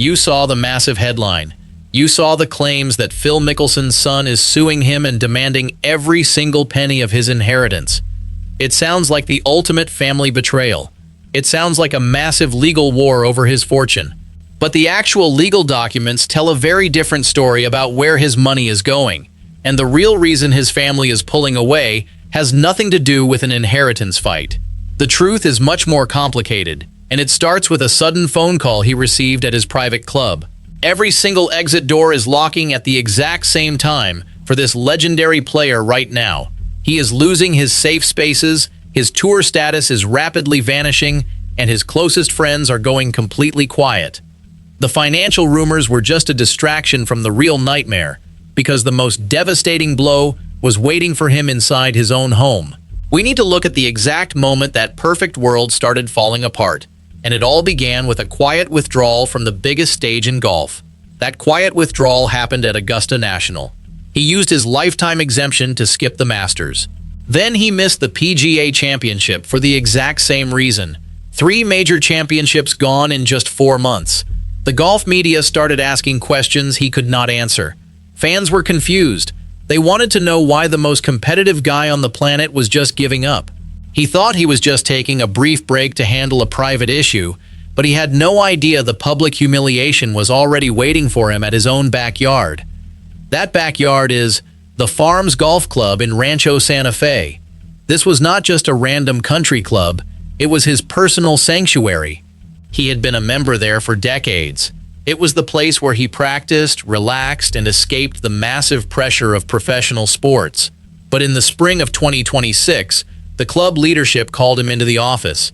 You saw the massive headline. You saw the claims that Phil Mickelson's son is suing him and demanding every single penny of his inheritance. It sounds like the ultimate family betrayal. It sounds like a massive legal war over his fortune. But the actual legal documents tell a very different story about where his money is going. And the real reason his family is pulling away has nothing to do with an inheritance fight. The truth is much more complicated, and it starts with a sudden phone call he received at his private club. Every single exit door is locking at the exact same time for this legendary player right now. He is losing his safe spaces, his tour status is rapidly vanishing, and his closest friends are going completely quiet. The financial rumors were just a distraction from the real nightmare, because the most devastating blow was waiting for him inside his own home. We need to look at the exact moment that perfect world started falling apart, and it all began with a quiet withdrawal from the biggest stage in golf. That quiet withdrawal happened at Augusta National. He used his lifetime exemption to skip the Masters. Then he missed the PGA Championship for the exact same reason. 3 major championships gone in just 4 months. The golf media started asking questions he could not answer. Fans were confused. They wanted to know why the most competitive guy on the planet was just giving up. He thought he was just taking a brief break to handle a private issue, but he had no idea the public humiliation was already waiting for him at his own backyard. That backyard is the Farms Golf Club in Rancho Santa Fe. This was not just a random country club, it was his personal sanctuary. He had been a member there for decades. It was the place where he practiced, relaxed, and escaped the massive pressure of professional sports. But in the spring of 2026, the club leadership called him into the office.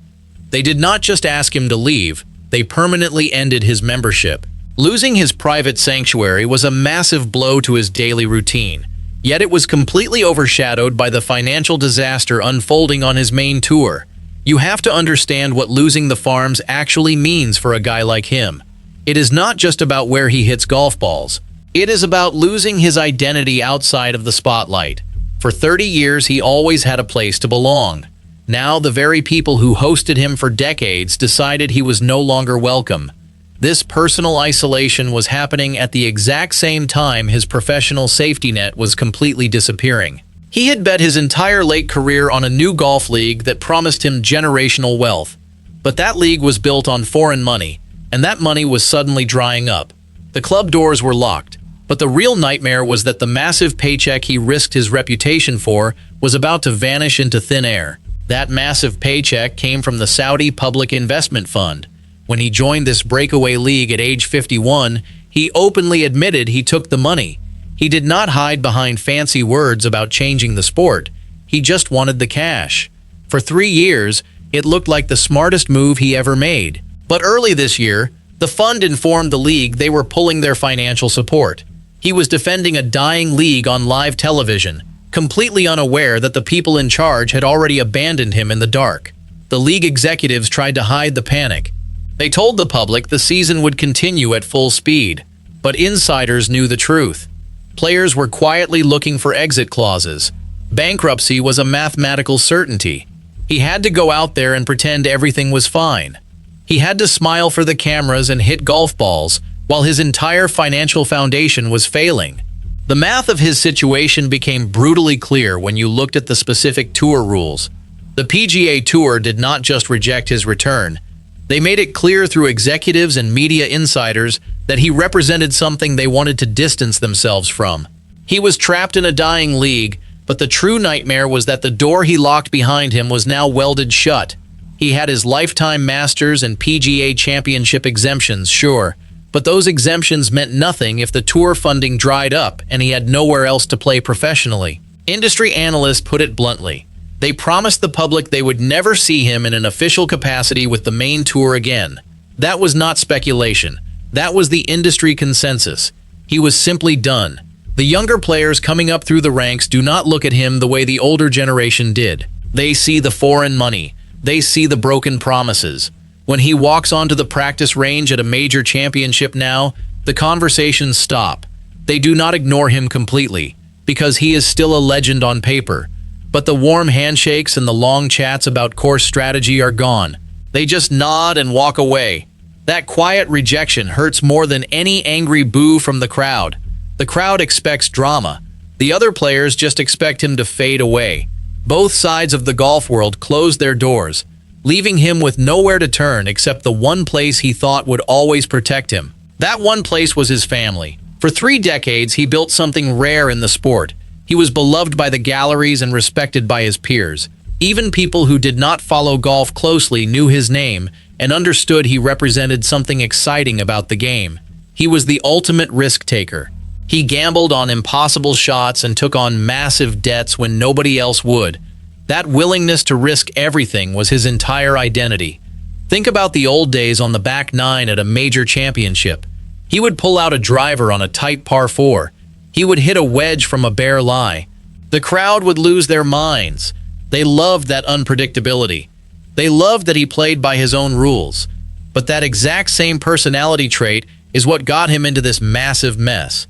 They did not just ask him to leave, they permanently ended his membership. Losing his private sanctuary was a massive blow to his daily routine, yet it was completely overshadowed by the financial disaster unfolding on his main tour. You have to understand what losing the Farms actually means for a guy like him. It is not just about where he hits golf balls. It is about losing his identity outside of the spotlight. For 30 years, he always had a place to belong. Now, the very people who hosted him for decades decided he was no longer welcome. This personal isolation was happening at the exact same time his professional safety net was completely disappearing. He had bet his entire late career on a new golf league that promised him generational wealth. But that league was built on foreign money, and that money was suddenly drying up. The club doors were locked, but the real nightmare was that the massive paycheck he risked his reputation for was about to vanish into thin air. That massive paycheck came from the Saudi Public Investment Fund. When he joined this breakaway league at age 51, he openly admitted he took the money. He did not hide behind fancy words about changing the sport. He just wanted the cash. For 3 years, it looked like the smartest move he ever made. But early this year, the fund informed the league they were pulling their financial support. He was defending a dying league on live television, completely unaware that the people in charge had already abandoned him in the dark. The league executives tried to hide the panic. They told the public the season would continue at full speed, but insiders knew the truth. Players were quietly looking for exit clauses. Bankruptcy was a mathematical certainty. He had to go out there and pretend everything was fine. He had to smile for the cameras and hit golf balls while his entire financial foundation was failing. The math of his situation became brutally clear when you looked at the specific tour rules. The PGA Tour did not just reject his return. They made it clear through executives and media insiders that he represented something they wanted to distance themselves from. He was trapped in a dying league, but the true nightmare was that the door he locked behind him was now welded shut. He had his lifetime Masters and PGA Championship exemptions, sure, but those exemptions meant nothing if the tour funding dried up and he had nowhere else to play professionally. Industry analysts put it bluntly. They promised the public they would never see him in an official capacity with the main tour again. That was not speculation. That was the industry consensus. He was simply done. The younger players coming up through the ranks do not look at him the way the older generation did. They see the foreign money. They see the broken promises. When he walks onto the practice range at a major championship now, the conversations stop. They do not ignore him completely, because he is still a legend on paper. But the warm handshakes and the long chats about course strategy are gone. They just nod and walk away. That quiet rejection hurts more than any angry boo from the crowd. The crowd expects drama. The other players just expect him to fade away. Both sides of the golf world closed their doors, leaving him with nowhere to turn except the one place he thought would always protect him. That one place was his family. For 3 decades, he built something rare in the sport. He was beloved by the galleries and respected by his peers. Even people who did not follow golf closely knew his name and understood he represented something exciting about the game. He was the ultimate risk-taker. He gambled on impossible shots and took on massive debts when nobody else would. That willingness to risk everything was his entire identity. Think about the old days on the back nine at a major championship. He would pull out a driver on a tight par 4. He would hit a wedge from a bare lie. The crowd would lose their minds. They loved that unpredictability. They loved that he played by his own rules. But that exact same personality trait is what got him into this massive mess.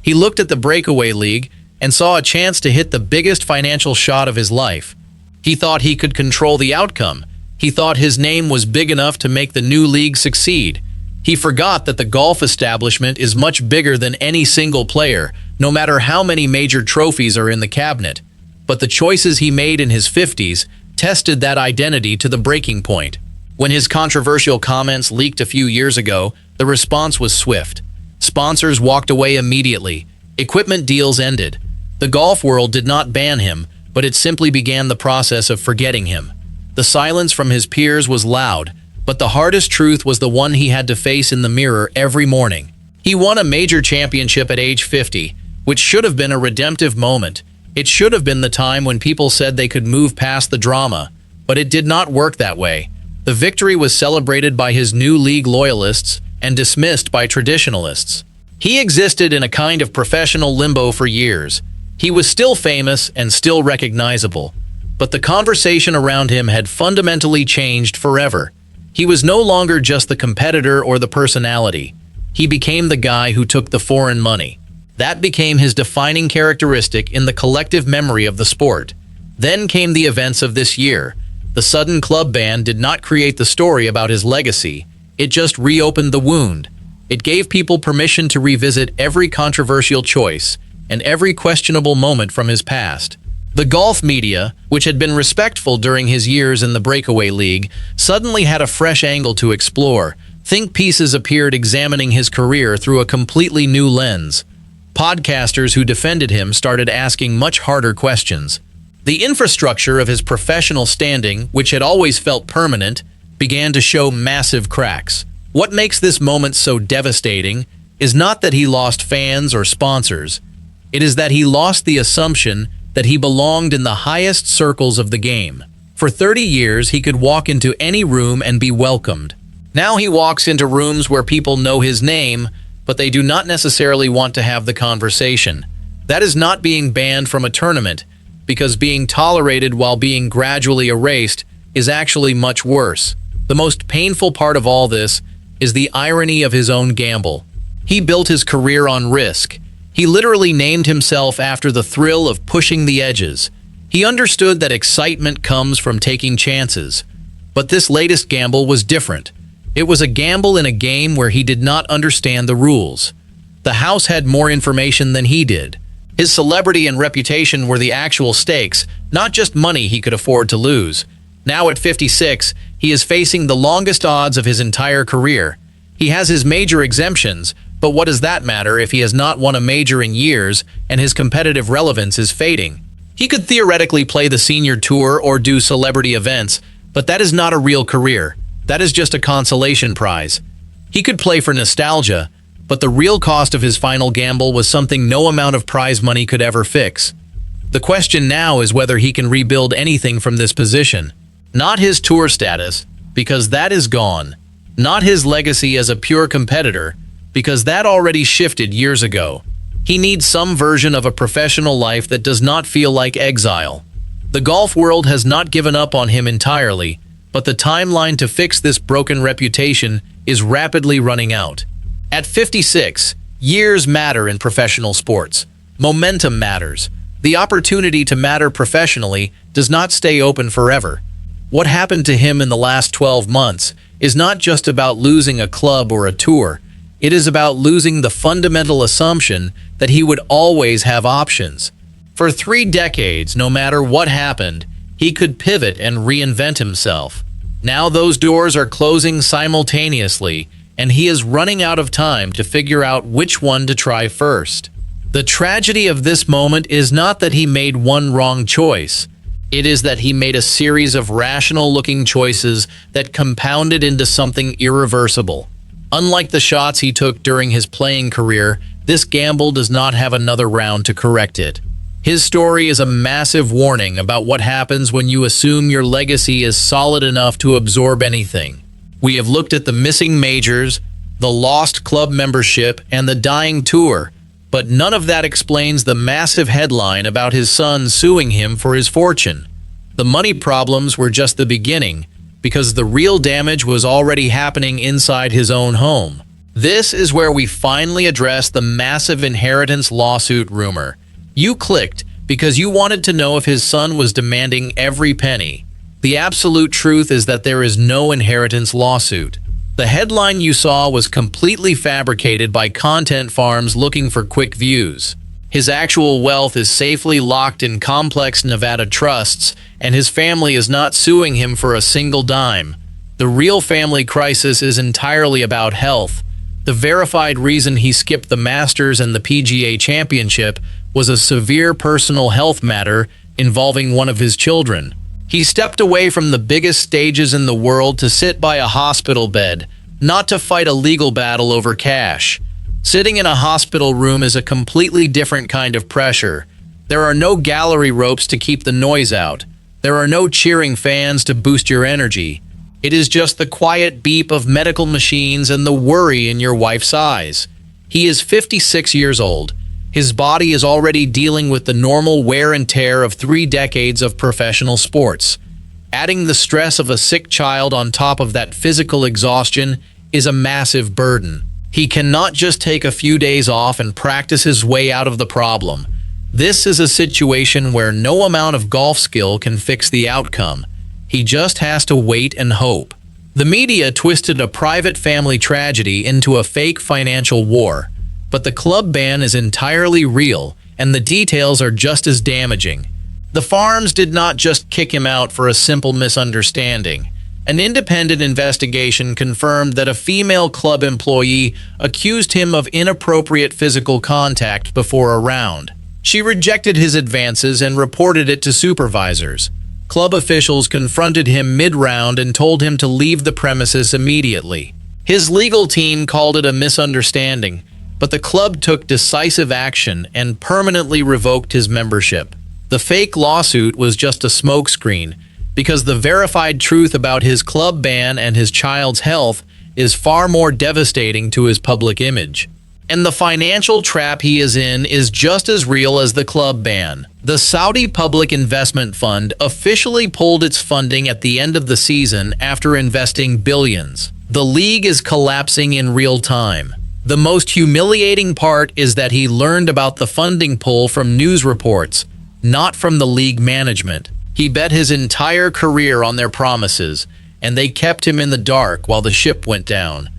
He looked at the breakaway league and saw a chance to hit the biggest financial shot of his life. He thought he could control the outcome. He thought his name was big enough to make the new league succeed. He forgot that the golf establishment is much bigger than any single player, no matter how many major trophies are in the cabinet. But the choices he made in his 50s tested that identity to the breaking point. When his controversial comments leaked a few years ago, the response was swift. Sponsors walked away immediately. Equipment deals ended. The golf world did not ban him, but it simply began the process of forgetting him. The silence from his peers was loud, but the hardest truth was the one he had to face in the mirror every morning. He won a major championship at age 50, which should have been a redemptive moment. It should have been the time when people said they could move past the drama, but it did not work that way. The victory was celebrated by his new league loyalists and dismissed by traditionalists. He existed in a kind of professional limbo for years. He was still famous and still recognizable, but the conversation around him had fundamentally changed forever. He was no longer just the competitor or the personality. He became the guy who took the foreign money. That became his defining characteristic in the collective memory of the sport. Then came the events of this year. The sudden club ban did not create the story about his legacy. It just reopened the wound. It gave people permission to revisit every controversial choice and every questionable moment from his past. The golf media, which had been respectful during his years in the breakaway league, suddenly had a fresh angle to explore. Think pieces appeared examining his career through a completely new lens. Podcasters who defended him started asking much harder questions. The infrastructure of his professional standing, which had always felt permanent, began to show massive cracks. What makes this moment so devastating is not that he lost fans or sponsors. It is that he lost the assumption that he belonged in the highest circles of the game. For 30 years, he could walk into any room and be welcomed. Now he walks into rooms where people know his name, but they do not necessarily want to have the conversation. That is not being banned from a tournament, because being tolerated while being gradually erased is actually much worse. The most painful part of all this is the irony of his own gamble. He built his career on risk. He literally named himself after the thrill of pushing the edges. He understood that excitement comes from taking chances. But this latest gamble was different. It was a gamble in a game where he did not understand the rules. The house had more information than he did. His celebrity and reputation were the actual stakes, not just money he could afford to lose. Now at 56, he is facing the longest odds of his entire career. He has his major exemptions, but what does that matter if he has not won a major in years and his competitive relevance is fading? He could theoretically play the senior tour or do celebrity events, but that is not a real career. That is just a consolation prize. He could play for nostalgia, but the real cost of his final gamble was something no amount of prize money could ever fix. The question now is whether he can rebuild anything from this position. Not his tour status, because that is gone. Not his legacy as a pure competitor, because that already shifted years ago. He needs some version of a professional life that does not feel like exile. The golf world has not given up on him entirely, but the timeline to fix this broken reputation is rapidly running out. At 56, years matter in professional sports. Momentum matters. The opportunity to matter professionally does not stay open forever. What happened to him in the last 12 months is not just about losing a club or a tour. It is about losing the fundamental assumption that he would always have options. For 3 decades, no matter what happened, he could pivot and reinvent himself. Now those doors are closing simultaneously, and he is running out of time to figure out which one to try first. The tragedy of this moment is not that he made one wrong choice. It is that he made a series of rational-looking choices that compounded into something irreversible. Unlike the shots he took during his playing career, this gamble does not have another round to correct it. His story is a massive warning about what happens when you assume your legacy is solid enough to absorb anything. We have looked at the missing majors, the lost club membership, and the dying tour, but none of that explains the massive headline about his son suing him for his fortune. The money problems were just the beginning, because the real damage was already happening inside his own home. This is where we finally address the massive inheritance lawsuit rumor. You clicked because you wanted to know if his son was demanding every penny. The absolute truth is that there is no inheritance lawsuit. The headline you saw was completely fabricated by content farms looking for quick views. His actual wealth is safely locked in complex Nevada trusts, and his family is not suing him for a single dime. The real family crisis is entirely about health. The verified reason he skipped the Masters and the PGA Championship was a severe personal health matter involving one of his children. He stepped away from the biggest stages in the world to sit by a hospital bed, not to fight a legal battle over cash. Sitting in a hospital room is a completely different kind of pressure. There are no gallery ropes to keep the noise out. There are no cheering fans to boost your energy. It is just the quiet beep of medical machines and the worry in your wife's eyes. He is 56 years old. His body is already dealing with the normal wear and tear of 3 decades of professional sports. Adding the stress of a sick child on top of that physical exhaustion is a massive burden. He cannot just take a few days off and practice his way out of the problem. This is a situation where no amount of golf skill can fix the outcome. He just has to wait and hope. The media twisted a private family tragedy into a fake financial war. But the club ban is entirely real, and the details are just as damaging. The farms did not just kick him out for a simple misunderstanding. An independent investigation confirmed that a female club employee accused him of inappropriate physical contact before a round. She rejected his advances and reported it to supervisors. Club officials confronted him mid-round and told him to leave the premises immediately. His legal team called it a misunderstanding, but the club took decisive action and permanently revoked his membership. The fake lawsuit was just a smokescreen, because the verified truth about his club ban and his child's health is far more devastating to his public image. And the financial trap he is in is just as real as the club ban. The Saudi Public Investment Fund officially pulled its funding at the end of the season after investing billions. The league is collapsing in real time. The most humiliating part is that he learned about the funding pull from news reports, not from the league management. He bet his entire career on their promises, and they kept him in the dark while the ship went down.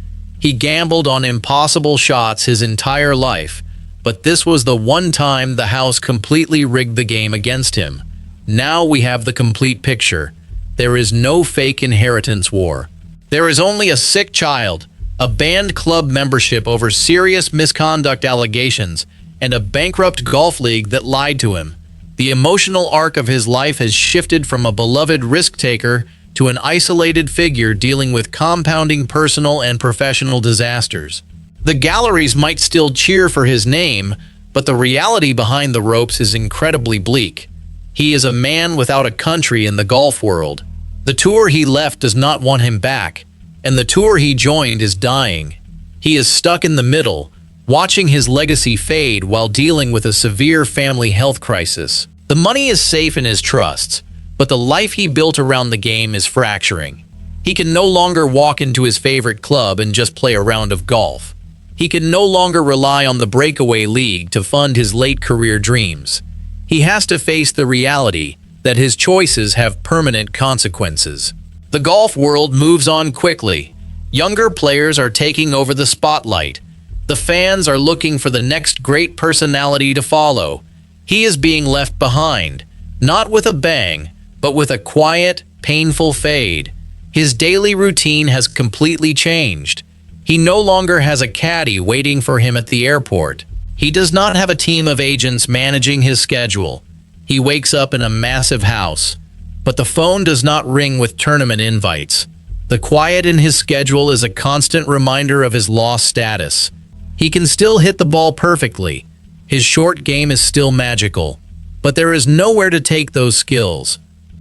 He gambled on impossible shots his entire life, but this was the one time the house completely rigged the game against him. Now we have the complete picture. There is no fake inheritance war. There is only a sick child, a banned club membership over serious misconduct allegations, and a bankrupt golf league that lied to him. The emotional arc of his life has shifted from a beloved risk-taker to an isolated figure dealing with compounding personal and professional disasters. The galleries might still cheer for his name, but the reality behind the ropes is incredibly bleak. He is a man without a country in the golf world. The tour he left does not want him back, and the tour he joined is dying. He is stuck in the middle, watching his legacy fade while dealing with a severe family health crisis. The money is safe in his trusts, but the life he built around the game is fracturing. He can no longer walk into his favorite club and just play a round of golf. He can no longer rely on the breakaway league to fund his late career dreams. He has to face the reality that his choices have permanent consequences. The golf world moves on quickly. Younger players are taking over the spotlight. The fans are looking for the next great personality to follow. He is being left behind, not with a bang, but with a quiet, painful fade. His daily routine has completely changed. He no longer has a caddy waiting for him at the airport. He does not have a team of agents managing his schedule. He wakes up in a massive house, but the phone does not ring with tournament invites. The quiet in his schedule is a constant reminder of his lost status. He can still hit the ball perfectly. His short game is still magical, but there is nowhere to take those skills.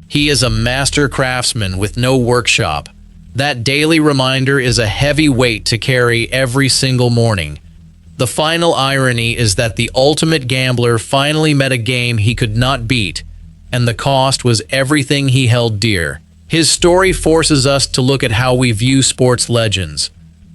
He is a master craftsman with no workshop. That daily reminder is a heavy weight to carry every single morning. The final irony is that the ultimate gambler finally met a game he could not beat, and the cost was everything he held dear. His story forces us to look at how we view sports legends.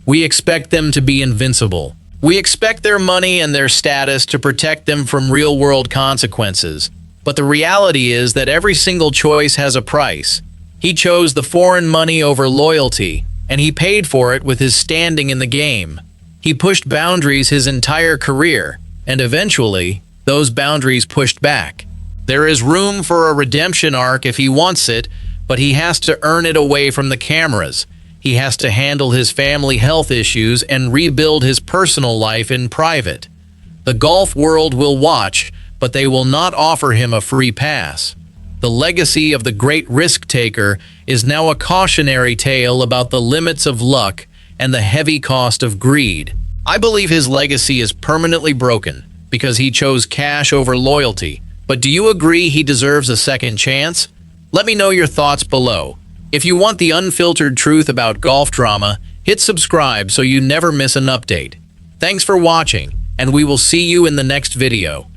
We expect them to be invincible. We expect their money and their status to protect them from real-world consequences. But the reality is that every single choice has a price. He chose the foreign money over loyalty, and he paid for it with his standing in the game. He pushed boundaries his entire career, and eventually, those boundaries pushed back. There is room for a redemption arc if he wants it, but he has to earn it away from the cameras. He has to handle his family health issues and rebuild his personal life in private. The golf world will watch, but they will not offer him a free pass. The legacy of the great risk-taker is now a cautionary tale about the limits of luck and the heavy cost of greed. I believe his legacy is permanently broken because he chose cash over loyalty. But do you agree he deserves a second chance? Let me know your thoughts below. If you want the unfiltered truth about golf drama, hit subscribe so you never miss an update. Thanks for watching, and we will see you in the next video.